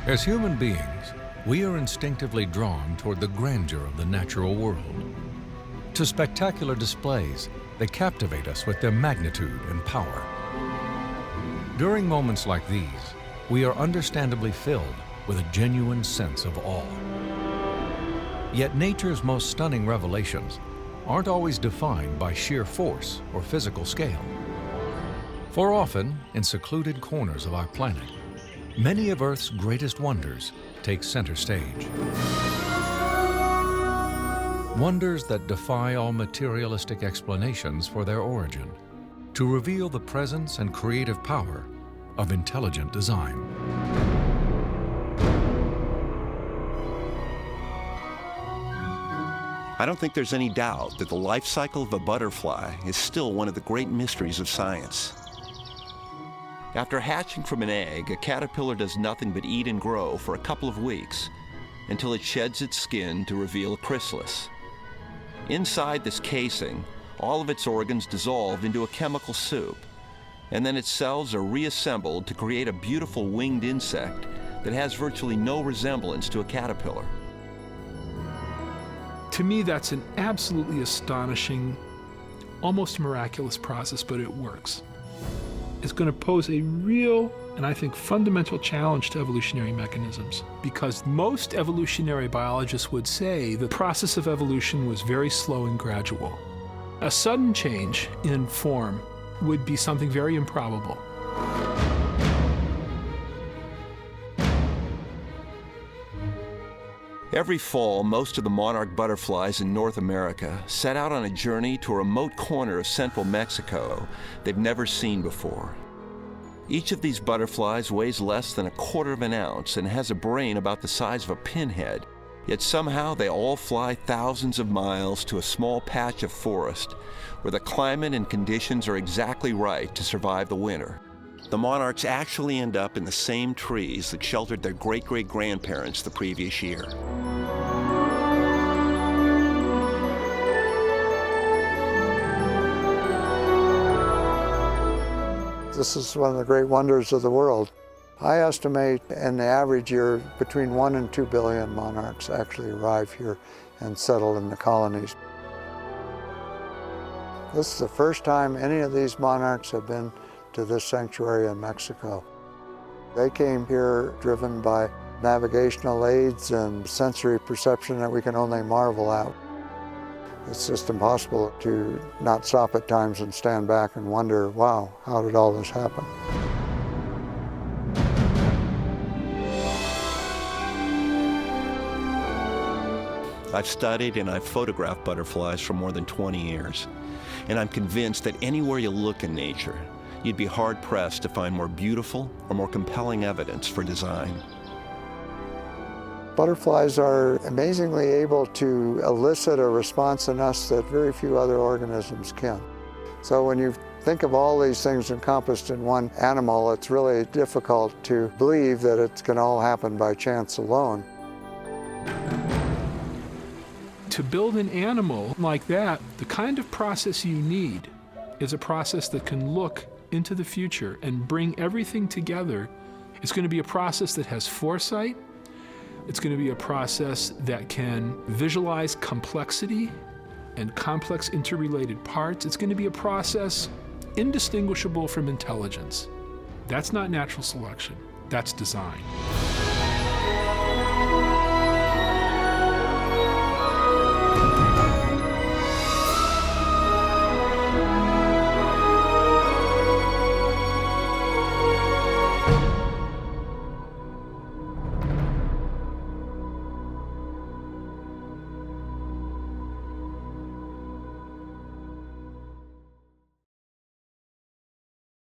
As human beings, we are instinctively drawn toward the grandeur of the natural world, to spectacular displays that captivate us with their magnitude and power. During moments like these, we are understandably filled with a genuine sense of awe. Yet nature's most stunning revelations aren't always defined by sheer force or physical scale. For often, in secluded corners of our planet, many of Earth's greatest wonders take center stage. Wonders that defy all materialistic explanations for their origin, to reveal the presence and creative power of intelligent design. I don't think there's any doubt that the life cycle of a butterfly is still one of the great mysteries of science. After hatching from an egg, a caterpillar does nothing but eat and grow for a couple of weeks until it sheds its skin to reveal a chrysalis. Inside this casing, all of its organs dissolve into a chemical soup, and then its cells are reassembled to create a beautiful winged insect that has virtually no resemblance to a caterpillar. To me, that's an absolutely astonishing, almost miraculous process, but it works. It's going to pose a real, and I think fundamental challenge to evolutionary mechanisms, because most evolutionary biologists would say the process of evolution was very slow and gradual. A sudden change in form would be something very improbable. Every fall, most of the monarch butterflies in North America set out on a journey to a remote corner of central Mexico they've never seen before. Each of these butterflies weighs less than 1/4 of an ounce and has a brain about the size of a pinhead, yet somehow they all fly thousands of miles to a small patch of forest where the climate and conditions are exactly right to survive the winter. The monarchs actually end up in the same trees that sheltered their great-great-grandparents the previous year. This is one of the great wonders of the world. I estimate in the average year between 1 and 2 billion monarchs actually arrive here and settle in the colonies. This is the first time any of these monarchs have been to this sanctuary in Mexico. They came here driven by navigational aids and sensory perception that we can only marvel at. It's just impossible to not stop at times and stand back and wonder, wow, how did all this happen? I've studied and I've photographed butterflies for more than 20 years, and I'm convinced that anywhere you look in nature, you'd be hard-pressed to find more beautiful or more compelling evidence for design. Butterflies are amazingly able to elicit a response in us that very few other organisms can. So when you think of all these things encompassed in one animal, it's really difficult to believe that it can all happen by chance alone. To build an animal like that, the kind of process you need is a process that can look into the future and bring everything together. It's going to be a process that has foresight. It's going to be a process that can visualize complexity and complex interrelated parts. It's going to be a process indistinguishable from intelligence. That's not natural selection. That's design.